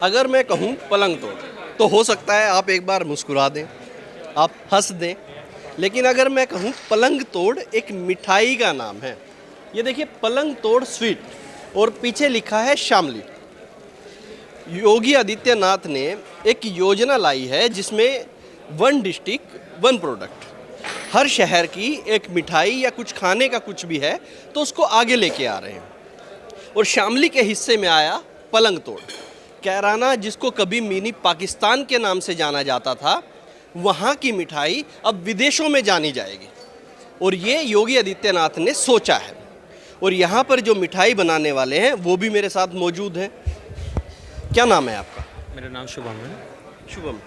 अगर मैं कहूँ पलंग तोड़ तो हो सकता है आप एक बार मुस्कुरा दें, आप हंस दें, लेकिन अगर मैं कहूँ पलंग तोड़ एक मिठाई का नाम है। ये देखिए पलंग तोड़ स्वीट और पीछे लिखा है शामली। योगी आदित्यनाथ ने एक योजना लाई है जिसमें वन डिस्ट्रिक्ट वन प्रोडक्ट, हर शहर की एक मिठाई या कुछ खाने का कुछ भी है तो उसको आगे लेके आ रहे हैं। और शामली के हिस्से में आया पलंग तोड़। कैराना, जिसको कभी मिनी पाकिस्तान के नाम से जाना जाता था, वहाँ की मिठाई अब विदेशों में जानी जाएगी और ये योगी आदित्यनाथ ने सोचा है। और यहाँ पर जो मिठाई बनाने वाले हैं वो भी मेरे साथ मौजूद हैं। क्या नाम है आपका? मेरा नाम शुभम है। शुभम,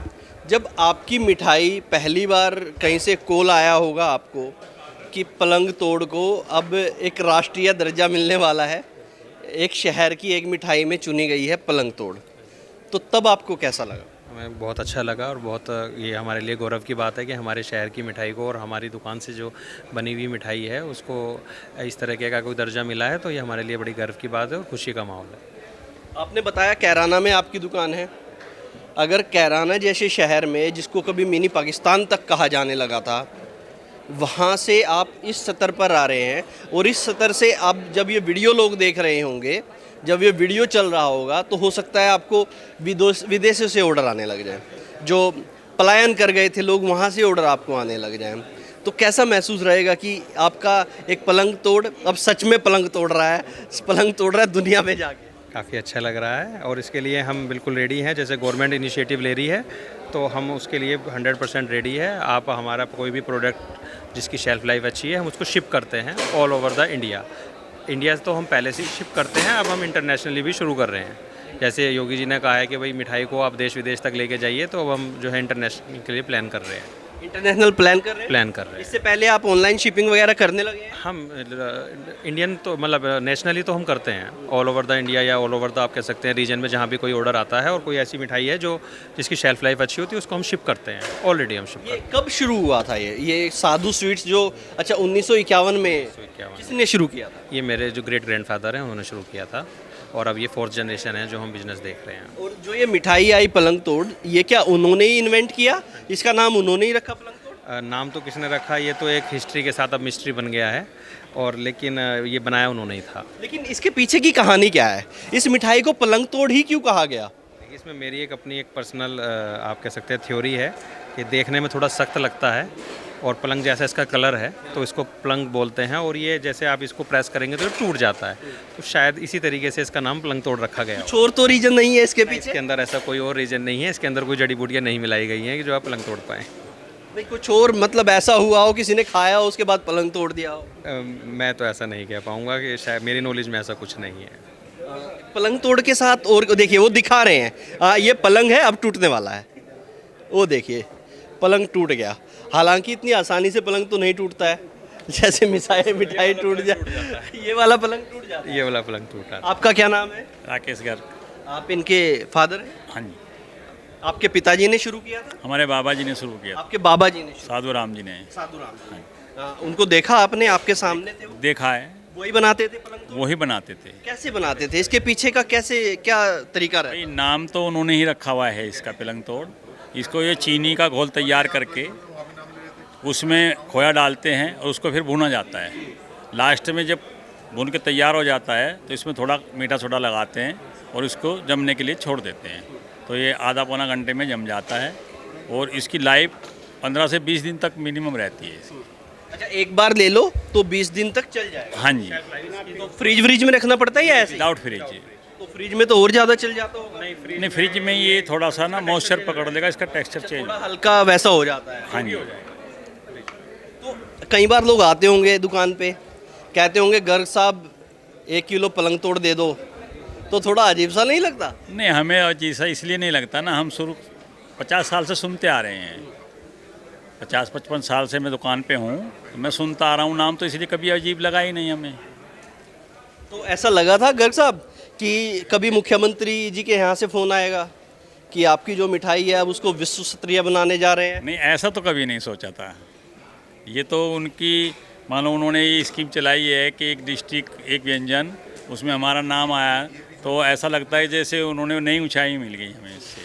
जब आपकी मिठाई पहली बार कहीं से कॉल आया होगा आपको कि पलंग तोड़ को अब एक राष्ट्रीय दर्जा मिलने वाला है, एक शहर की एक मिठाई में चुनी गई है पलंग तोड़, तो तब आपको कैसा लगा? हमें बहुत अच्छा लगा और बहुत ये हमारे लिए गौरव की बात है कि हमारे शहर की मिठाई को और हमारी दुकान से जो बनी हुई मिठाई है उसको इस तरह का कोई दर्जा मिला है, तो ये हमारे लिए बड़ी गर्व की बात है और खुशी का माहौल है। आपने बताया कैराना में आपकी दुकान है। अगर कैराना जैसे शहर में, जिसको कभी मिनी पाकिस्तान तक कहा जाने लगा था, वहाँ से आप इस स्तर पर आ रहे हैं और इस स्तर से आप जब ये वीडियो लोग देख रहे होंगे, जब ये वीडियो चल रहा होगा, तो हो सकता है आपको विदेशों से ऑर्डर आने लग जाए। जो पलायन कर गए थे लोग, वहाँ से ऑर्डर आपको आने लग जाए, तो कैसा महसूस रहेगा कि आपका एक पलंग तोड़ अब सच में पलंग तोड़ रहा है, पलंग तोड़ रहा है दुनिया में जाके? काफ़ी अच्छा लग रहा है और इसके लिए हम बिल्कुल रेडी हैं। जैसे गवर्नमेंट इनिशिएटिव ले रही है तो हम उसके लिए 100% रेडी है। आप हमारा कोई भी प्रोडक्ट जिसकी शेल्फ़ लाइफ अच्छी है, हम उसको शिप करते हैं ऑल ओवर द इंडिया तो हम पहले से शिप करते हैं, अब हम इंटरनेशनली भी शुरू कर रहे हैं। जैसे योगी जी ने कहा है कि भाई मिठाई को आप देश विदेश तक लेके जाइए, तो अब हम जो है इंटरनेशनल के लिए प्लान कर रहे हैं। इंटरनेशनल प्लान कर रहे हैं? इससे पहले आप ऑनलाइन शिपिंग वगैरह करने लगे हैं? हम इंडियन तो मतलब नेशनली तो हम करते हैं ऑल ओवर द इंडिया या ऑल ओवर द आप कह सकते हैं रीजन में, जहाँ भी कोई ऑर्डर आता है और कोई ऐसी मिठाई है जो जिसकी शेल्फ लाइफ अच्छी होती है उसको हम शिप करते हैं। ऑलरेडी हम शिप करते हैं। कब शुरू हुआ था ये साधु स्वीट्स जो 1951 में किसने शुरू किया था? ये मेरे जो ग्रेट ग्रैंडफादर हैं उन्होंने शुरू किया था और अब ये 4th जनरेशन है जो हम बिजनेस देख रहे हैं। और जो ये मिठाई आई पलंग तोड़, ये क्या उन्होंने ही इन्वेंट किया? इसका नाम उन्होंने ही रखा पलंग तोड़? नाम तो किसने रखा ये तो एक हिस्ट्री के साथ अब मिस्ट्री बन गया है, और लेकिन ये बनाया उन्होंने ही था। लेकिन इसके पीछे की कहानी क्या है? इस मिठाई को पलंग तोड़ ही क्यों कहा गया? इसमें मेरी एक अपनी एक पर्सनल आप कह सकते हैं थ्योरी है कि देखने में थोड़ा सख्त लगता है और पलंग जैसा इसका कलर है तो इसको पलंग बोलते हैं, और ये जैसे आप इसको प्रेस करेंगे तो ये टूट जाता है, तो शायद इसी तरीके से इसका नाम पलंग तोड़ रखा गया। कुछ और तो रीजन नहीं है इसके पीछे? इसके अंदर ऐसा कोई और रीजन नहीं है, इसके अंदर कोई जड़ी बूटियाँ नहीं मिलाई गई हैं कि जो आप पलंग तोड़ पाएँ। भाई कुछ और मतलब ऐसा हुआ हो, किसी ने खाया हो उसके बाद पलंग तोड़ दिया हो? मैं तो ऐसा नहीं कह पाऊँगा कि शायद मेरी नॉलेज में ऐसा कुछ नहीं है। पलंग तोड़ के साथ और देखिए वो दिखा रहे हैं, ये पलंग है अब टूटने वाला है, वो देखिए पलंग टूट गया। हालांकि इतनी आसानी से पलंग तो नहीं टूटता है, जैसे मिठाई टूट जाए ये वाला पलंग टूट जाता है। ये वाला पलंग टूटा। आपका क्या नाम है? राकेश गर्ग। आप इनके फादर हैं? हाँ जी, आपके पिताजी ने शुरू किया था? हमारे बाबा जी ने शुरू किया था। आपके बाबा जी ने? साधु राम जी ने। साधु राम जी। उनको देखा आपने? आपके सामने थे वो? देखा है, वही बनाते थे पलंग तोड़? वही बनाते थे। कैसे बनाते थे? इसके पीछे का क्या तरीका रहा? भाई नाम तो उन्होंने ही रखा हुआ है इसका पलंग तोड़। इसको ये चीनी का घोल तैयार करके उसमें खोया डालते हैं और उसको फिर भुना जाता है। लास्ट में जब भुन के तैयार हो जाता है तो इसमें थोड़ा मीठा सोडा लगाते हैं और इसको जमने के लिए छोड़ देते हैं, तो ये आधा पौना घंटे में जम जाता है और इसकी लाइफ 15 से 20 दिन तक मिनिमम रहती है इसकी। अच्छा, एक बार ले लो तो 20 दिन तक चल जाएगा? हाँ जी, तो फ्रिज में रखना पड़ता है या ऐसे? Without fridge. तो फ्रिज में तो और ज़्यादा चल जाता होगा? नहीं, फ्रिज में ये थोड़ा सा ना मॉइस्चर पकड़ लेगा, इसका टेक्सचर चेंज। थोड़ा हल्का वैसा हो जाता है। हाँ जी। तो कई बार लोग आते होंगे दुकान पे, कहते होंगे गर्ग साहब 1 किलो पलंग तोड़ दे दो, तो थोड़ा अजीब सा नहीं लगता? नहीं, हमें अजीब सा इसलिए नहीं लगता ना, हम शुरू 50 साल से सुनते आ रहे हैं। 50-55 साल से मैं दुकान पे हूँ, तो मैं सुनता आ रहा हूँ नाम, तो इसलिए कभी अजीब लगा ही नहीं हमें। तो ऐसा लगा था गर्ग साहब कि कभी मुख्यमंत्री जी के यहाँ से फ़ोन आएगा कि आपकी जो मिठाई है अब उसको विश्व स्तरीय बनाने जा रहे हैं? नहीं, ऐसा तो कभी नहीं सोचा था। ये तो उनकी मानो उन्होंने ये स्कीम चलाई है कि एक डिस्ट्रिक्ट एक व्यंजन, उसमें हमारा नाम आया तो ऐसा लगता है जैसे उन्होंने नई ऊंचाई मिल गई हमें इससे।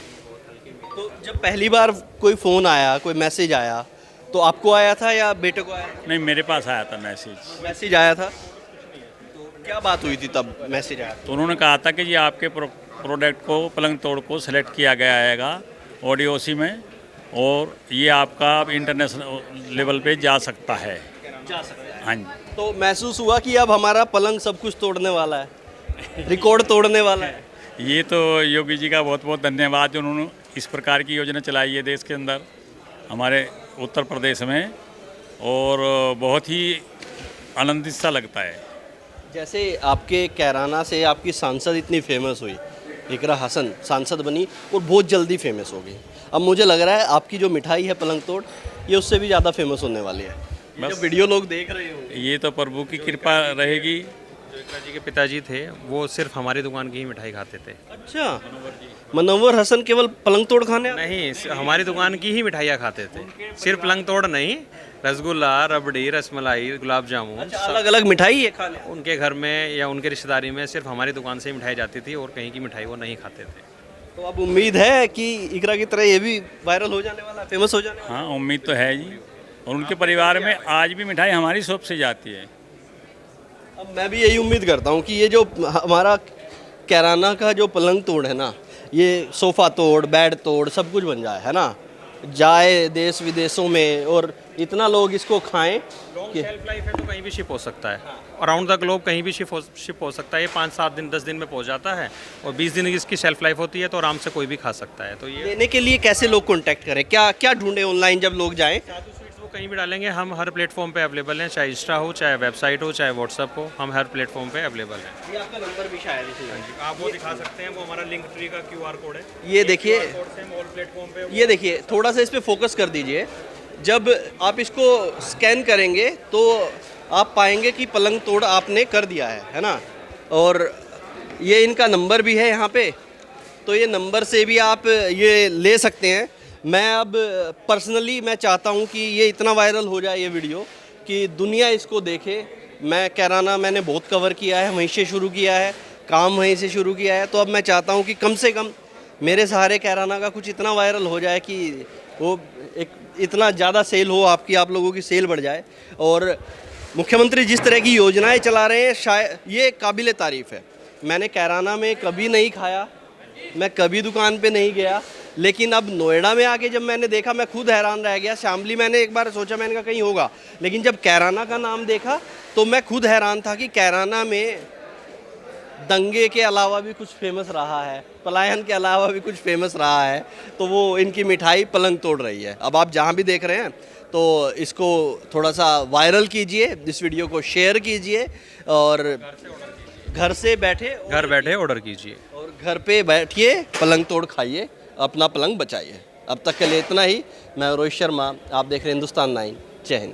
तो जब पहली बार कोई फ़ोन आया, कोई मैसेज आया, तो आपको आया था या बेटे को आया? नहीं, मेरे पास आया था मैसेज। मैसेज आया था। तो क्या बात हुई थी तब मैसेज आया? तो उन्होंने कहा था कि ये आपके प्रोडक्ट को, पलंग तोड़ को सेलेक्ट किया गया हैगा ODOC में, और ये आपका अब इंटरनेशनल लेवल पे जा सकता है। जा सकता है। हाँ जी। तो महसूस हुआ कि अब हमारा पलंग सब कुछ तोड़ने वाला है, रिकॉर्ड तोड़ने वाला है। ये तो योगी जी का बहुत बहुत धन्यवाद, उन्होंने इस प्रकार की योजना चलाई है देश के अंदर, हमारे उत्तर प्रदेश में, और बहुत ही आनंदित सा लगता है। जैसे आपके कैराना से आपकी सांसद इतनी फेमस हुई, इकरा हसन सांसद बनी और बहुत जल्दी फेमस हो गई। अब मुझे लग रहा है आपकी जो मिठाई है पलंग तोड़, ये उससे भी ज़्यादा फेमस होने वाली है। बस। जब वीडियो लोग देख रहे हो, ये तो प्रभु की कृपा रहेगी। जो इकरा जी के पिताजी थे वो सिर्फ हमारी दुकान की ही मिठाई खाते थे। अच्छा, मनव्वर हसन केवल पलंग तोड़ खाने आते? नहीं, हमारी दुकान की ही मिठाइयाँ खाते थे, सिर्फ पलंग तोड़ नहीं, रसगुल्ला, रबड़ी, रसमलाई, गुलाब जामुन, अच्छा, अलग अलग मिठाई है खाने? उनके घर में या उनके रिश्तेदारी में सिर्फ हमारी दुकान से ही मिठाई जाती थी और कहीं की मिठाई वो नहीं खाते थे। तो अब उम्मीद है कि इकरा की तरह ये भी वायरल हो जाने वाला है, फेमस हो जाने वाला हाँ, उम्मीद तो है जी। और उनके परिवार में आज भी मिठाई हमारी शॉप से जाती है। है। अब मैं भी यही उम्मीद करता हूँ कि ये जो हमारा कैराना का जो पलंग तोड़ है ना, ये सोफ़ा तोड़, बेड तोड़ सब कुछ बन जाए, है ना, जाए देश विदेशों में और इतना लोग इसको खाएं कि शेल्फ लाइफ है तो कहीं भी शिप हो सकता है, अराउंड द ग्लोब कहीं भी शिप हो सकता है। ये 5-7 दिन 10 दिन में पहुंच जाता है और 20 दिन की इसकी शेल्फ लाइफ होती है, तो आराम से कोई भी खा सकता है। तो ये लेने के लिए कैसे लोग कांटेक्ट करें, क्या क्या ढूंढें ऑनलाइन जब लोग जाएं? जादू स्वीट्स वो कहीं भी डालेंगे, हम हर प्लेटफॉर्म पे अवेलेबल हैं, चाहे इंस्टा हो, चाहे वेबसाइट हो, चाहे व्हाट्सअप हो, हम हर प्लेटफॉर्म पे अवेलेबल हैं। ये आपका नंबर भी शायद इसमें। आप वो दिखा सकते हैं, वो हमारा लिंक ट्री का QR कोड है। ये देखिए, कोड से हम ऑल प्लेटफॉर्म पे ये देखिए, थोड़ा सा इस पे फोकस कर दीजिए। जब आप इसको स्कैन करेंगे तो आप पाएंगे कि पलंग तोड़ आपने कर दिया है ना, और ये इनका नंबर भी है यहाँ पे, तो ये नंबर से भी आप ये ले सकते हैं। मैं अब पर्सनली मैं चाहता हूँ कि ये इतना वायरल हो जाए ये वीडियो कि दुनिया इसको देखे। मैं कैराना मैंने बहुत कवर किया है, वहीं से शुरू किया है, काम वहीं से शुरू किया है, तो अब मैं चाहता हूँ कि कम से कम मेरे सहारे कैराना का कुछ इतना वायरल हो जाए कि वो एक इतना ज़्यादा सेल हो, आपकी आप लोगों की सेल बढ़ जाए। और मुख्यमंत्री जिस तरह की योजनाएं चला रहे हैं, शायद ये काबिल तारीफ़ है। मैंने कैराना में कभी नहीं खाया, मैं कभी दुकान पे नहीं गया, लेकिन अब नोएडा में आके जब मैंने देखा मैं खुद हैरान रह गया। शामली मैंने एक बार सोचा, मैंने कहा कहीं होगा, लेकिन जब कैराना का नाम देखा तो मैं खुद हैरान था कि कैराना में दंगे के अलावा भी कुछ फेमस रहा है, पलायन के अलावा भी कुछ फेमस रहा है, तो वो इनकी मिठाई पलंग तोड़ रही है। अब आप जहाँ भी देख रहे हैं तो इसको थोड़ा सा वायरल कीजिए, इस वीडियो को शेयर कीजिए और घर से बैठे घर बैठे ऑर्डर कीजिए और घर पे बैठिए पलंग तोड़ खाइए, अपना पलंग बचाइए। अब तक के लिए इतना ही। मैं रोहित शर्मा, आप देख रहे हैं हिंदुस्तान 9। जय हिंद।